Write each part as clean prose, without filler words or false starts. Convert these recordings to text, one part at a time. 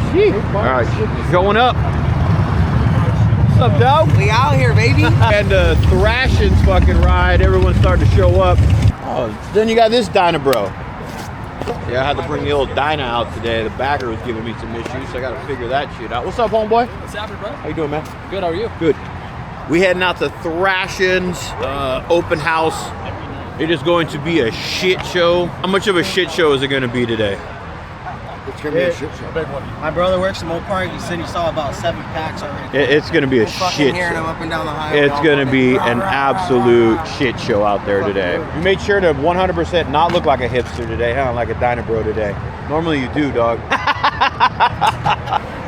All right, showing up. What's up, dog? We out here, baby. And the Thrashin's fucking ride. Everyone's starting to show up. Oh, then you got this Dyna bro. Yeah, I had to bring the old Dyna out today. The backer was giving me some issues, so I got to figure that shit out. What's up, homeboy? What's happening, bro? How you doing, man? Good, how are you? Good. We heading out to Thrashin's open house. It is going to be a shit show. How much of a shit show is it going to be today? It's gonna be a shit show. Big one. My brother works in Old Park. He said he saw about 7 packs already. It's going to be a shit hearing show. them up and down the highway. It's going to be an absolute shit show out there today. We made sure to 100% not look like a hipster today, huh? Like a Dyna bro today. Normally you do, dog.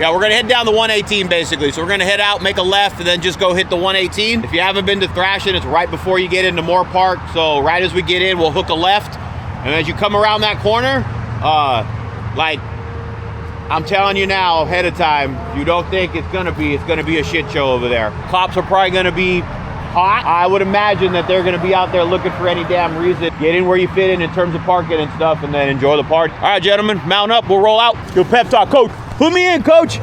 Yeah, we're gonna head down the 118 basically. So we're gonna head out, make a left, and then just go hit the 118. If you haven't been to Thrashin, it's right before you get into Moore Park. So right as we get in, we'll hook a left. And as you come around that corner, like I'm telling you now ahead of time, you don't think it's gonna be a shit show over there. Cops are probably gonna be hot. I would imagine that they're gonna be out there looking for any damn reason. Get in where you fit in terms of parking and stuff, and then enjoy the party. All right, gentlemen, mount up, we'll roll out. Do a pep talk, coach. Put me in, coach.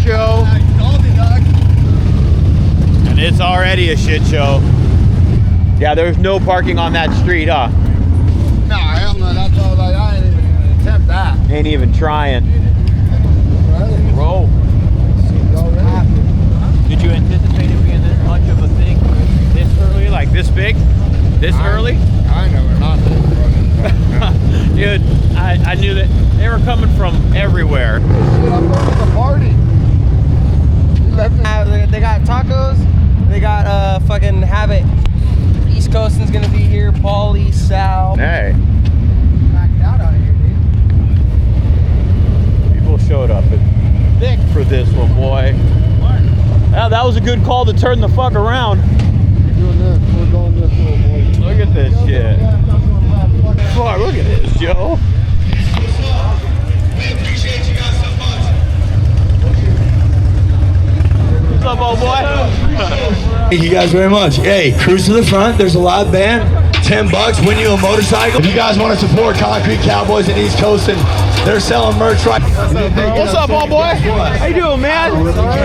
Show. And it's already a shit show. Yeah, there's no parking on that street, huh? No, hell no, that's all. Like, I ain't even gonna attempt that. Ain't even trying. Bro, did you anticipate it being this much of a thing this early? Like this big? This early? I know we're not this. Dude, I knew that they were coming from everywhere. I'm going to the party. They got tacos. They got fucking Habit. EastCoastin's gonna be here. Paulie, Sal. Hey. Backed out here, dude. People showed up and thick for this one, boy. Yeah, that was a good call to turn the fuck around. We're doing this. We're going this way, boy. Look at this shit. Fuck, look at this, Joe. What's up, old boy? Thank you guys very much. Hey, cruise to the front. There's a live band. $10, win you a motorcycle. If you guys want to support Concrete Cowboys in EastCoastin, they're selling merch right now. What's up, homeboy? How you doing, man?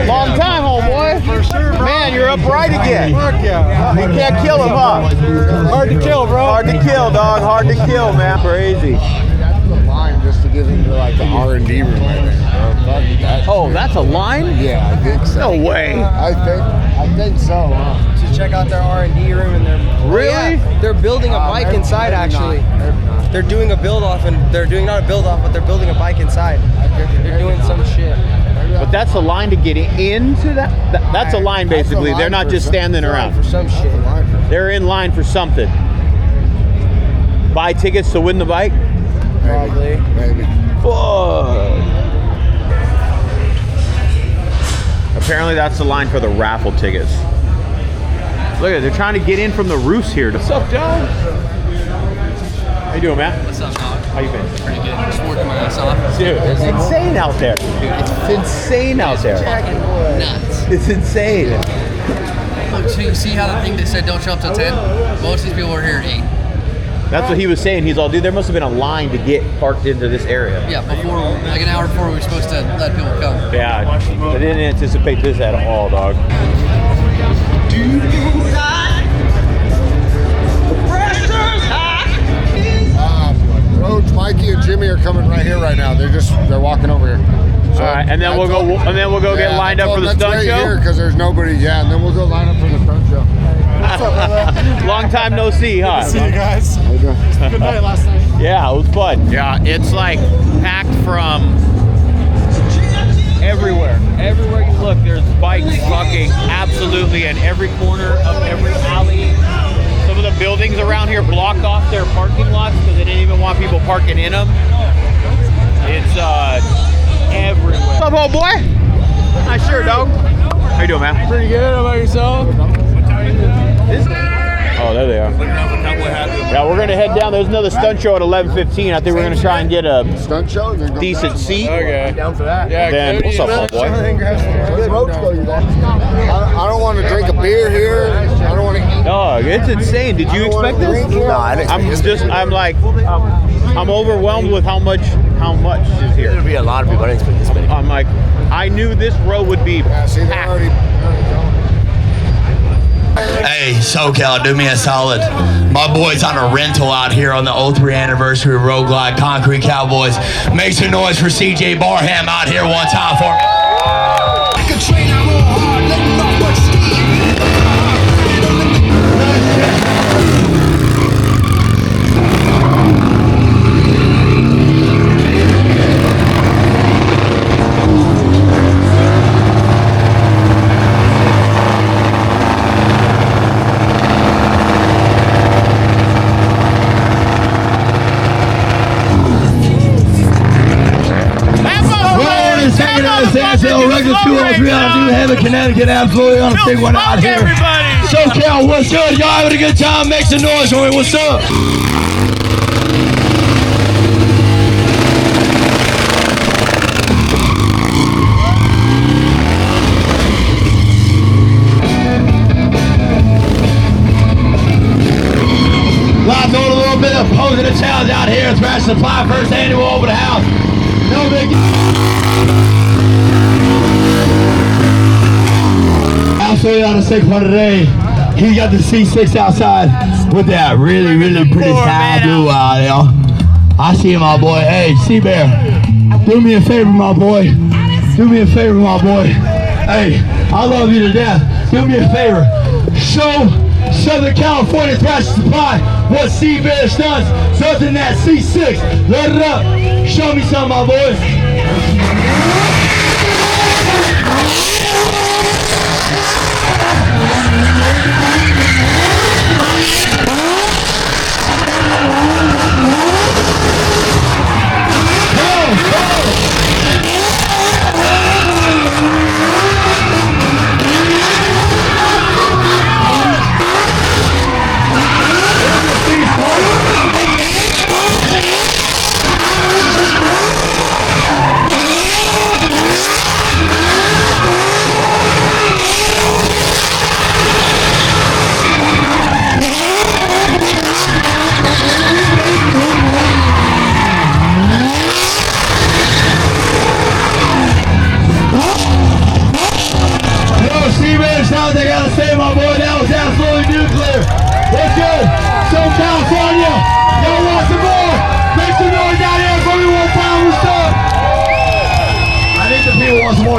Long time, homeboy. For sure, bro. Man, you're upright again. Yeah. You can't kill him, huh? Hard to kill, bro. Hard to kill, dog. Hard to kill, man. Crazy. That's the line just to get into like the R&D room right there, bro. Oh, that's a line? Yeah, I think so. No way. I think so, huh? To check out their R&D room and their. Really? Yeah, they're building a bike inside actually. They're doing a build off and they're doing not a build off, but they're building a bike inside. They're doing some shit. But that's a line to get into that? That's a line, basically. They're not just standing around. For some shit. They're in line for something. Buy tickets to win the bike? Probably. Maybe. Fuck. Apparently that's the line for the raffle tickets. Look at it, they're trying to get in from the roofs here. What's up, John? How you doing, man? What's up, dog? How you been? Pretty good. Just working my ass off. Dude, it's insane out there. It's insane out there. Fucking nuts. It's insane. Look, so you see how the thing they said don't show up till 10? Most of these people are here at 8. That's what he was saying. He's all, dude, there must have been a line to get parked into this area. Yeah, before, like an hour before we were supposed to let people come. Yeah, I didn't anticipate this at all, dog. Road Mikey and Jimmy are coming right here right now. They're walking over here. So all right, and then we'll go get lined up for the stunt show. Because there's nobody. Yeah, and then we'll go line up for the stunt show. What's up, brother? Long time no see, huh? Good to see you guys. Good night last night. Yeah, it was fun. Yeah, it's like packed from everywhere. Everywhere you look, there's bikes fucking absolutely in every corner of every alley. Some of the buildings around here blocked off their parking lots because they didn't even want people parking in them. It's everywhere. What's up, old boy? Nice shirt, dog. How you doing, man? Pretty good. How about yourself? Oh, there they are. Yeah, we're gonna head down. There's another stunt show at 11:15. I think we're gonna try and get a Stunt show? decent seat. Okay. Down for that. Yeah, Then what's up, old boy? I don't want to drink a beer here. I don't want to eat. Dog, it's insane. Did you expect this? No, I didn't expect I'm overwhelmed with how much is here. There'll be a lot of people. I didn't expect this many. I'm like, I knew this row would be Yeah, see, they're packed. already going. Hey, SoCal, do me a solid. My boys on a rental out here on the 03 anniversary Road Glide Concrete Cowboys. Make some noise for CJ Barham out here one time for me. Regular 203 out of New Haven, Connecticut, absolutely on a big one out here. SoCal, what's good? Y'all having a good time? Make some noise for me. What's up? Live doing a little bit of posing a challenge out here at Thrashin Supply, first annual open house. No big. Absolutely on a sick one today. He got the C6 outside with that really pretty sky blue out there. I see my boy. Hey, C-Bear, do me a favor, my boy. Do me a favor, my boy. Hey, I love you to death. Do me a favor. Show Southern California Thrashin Supply what C-Bear Stunts, something that C6. Let it up. Show me something, my boy.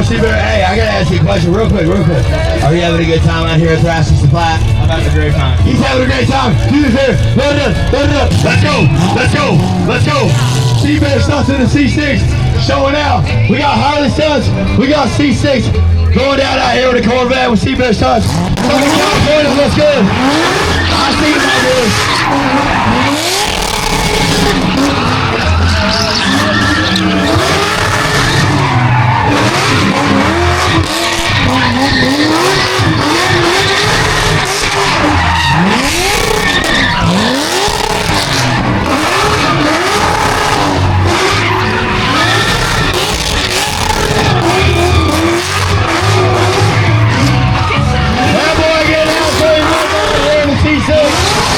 C-Bear, hey, I gotta ask you a question real quick. Are you having a good time out here at Thrashin Supply? I'm having a great time. He's having a great time. Do this here. Load it up. Let's go. C-Bear Stunts in the C6 showing out. We got Harley Stunts. We got C6 going down out here with a Corvette with C-Bear Stunts. Southern California looks good. I see you, my boys.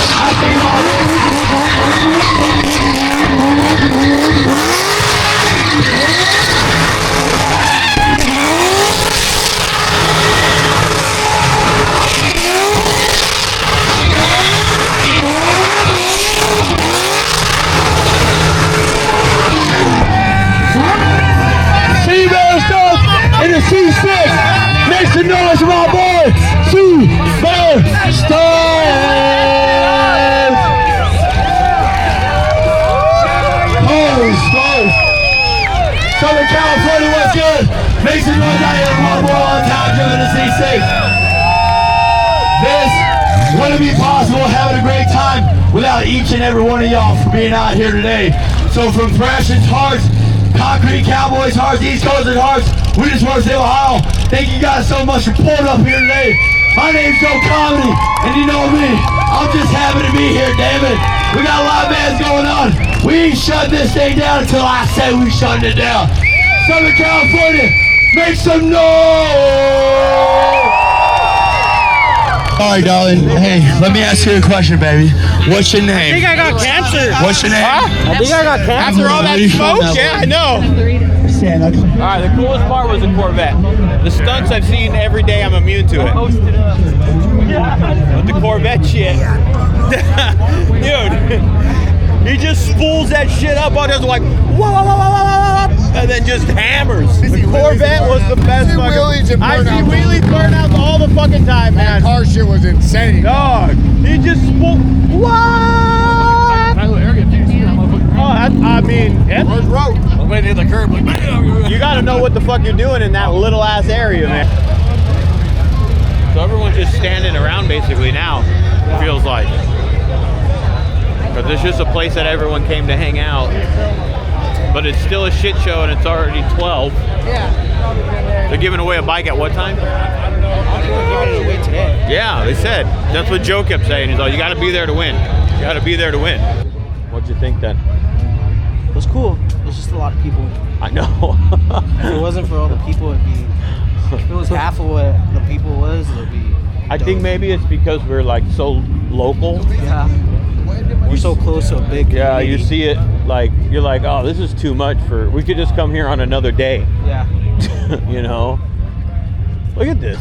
I see my my boy, C-Bear Stunts. Holy smokes. Southern California, what's good? Make some noise out here for my boy on time driven the C6. This wouldn't be possible having a great time without each and every one of y'all for being out here today. So from Thrashin's Hearts, Concrete Cowboys Hearts, EastCoastin Hearts, we just want to say Ohio, thank you guys so much for pulling up here today. My name's Joe Comedy, and you know me, I'm just happy to be here, damn it. We got a lot of bands going on. We ain't shutting this thing down until I say we shutting it down. Southern California, make some noise! All right, darling. Hey, let me ask you a question, baby. What's your name? I think I got cancer. What's your name? Huh? I think I got cancer. After all that smoke? Yeah, I know. All right, the coolest part was the Corvette. The stunts I've seen every day, I'm immune to it. But the Corvette shit, dude, he just spools that shit up on us like, whoa, whoa, whoa, whoa, whoa, and then just hammers. The Corvette was the best fucking. I see wheelies burn out all the fucking time, man. Car shit was insane. Dog, he just spooled. What? Oh, I mean, Went in the curb like, you gotta know what the fuck you're doing in that little ass area, man. So everyone's just standing around basically now, it feels like. Because it's just a place that everyone came to hang out. But it's still a shit show and it's already 12. Yeah. They're giving away a bike at what time? Giving it away today. Yeah, they said. That's what Joe kept saying. He's like, you gotta be there to win. You gotta be there to win. What'd you think then? It was cool. It was just a lot of people. I know. If it wasn't for all the people, it'd be. If it was half of what the people was, it'd be. I think maybe it's because we're like so local. Yeah. We're so close to a big. Yeah, you community. see it like you're like, oh, this is too much for. We could just come here on another day. Yeah. You know. Look at this.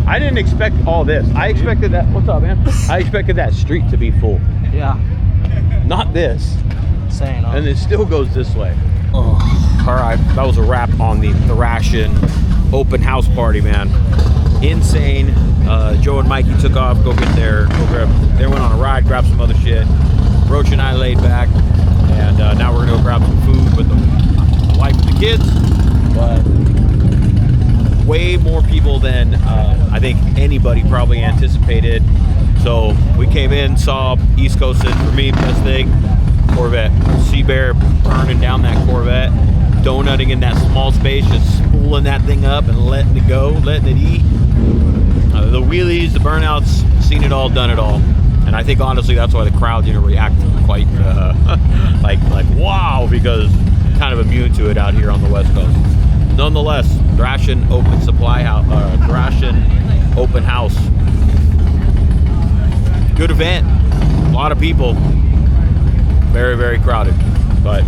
I didn't expect all this. I expected that. What's up, man? I expected that street to be full. Yeah. Not this. Insane. Huh? And it still goes this way. Oh. All right, that was a wrap on the Thrashin open house party, man. Insane. Joe and Mikey took off, go grab. They went on a ride, grab some other shit. Roach and I laid back, and now we're gonna go grab some food with the wife and the kids. But way more people than I think anybody probably anticipated. So we came in, saw EastCoastin. For me, best thing. Corvette, C-Bear burning down that Corvette, donutting in that small space, just spooling that thing up and letting it go, letting it eat. The wheelies, the burnouts, seen it all, done it all. And I think honestly that's why the crowd didn't react quite like wow, because kind of immune to it out here on the West Coast. Nonetheless, Thrashin Open Supply House, Thrashin Open House. Good event, a lot of people. Very, very crowded, but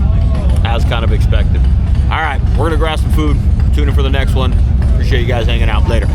as kind of expected. All right, we're gonna grab some food. Tune in for the next one. Appreciate you guys hanging out. Later.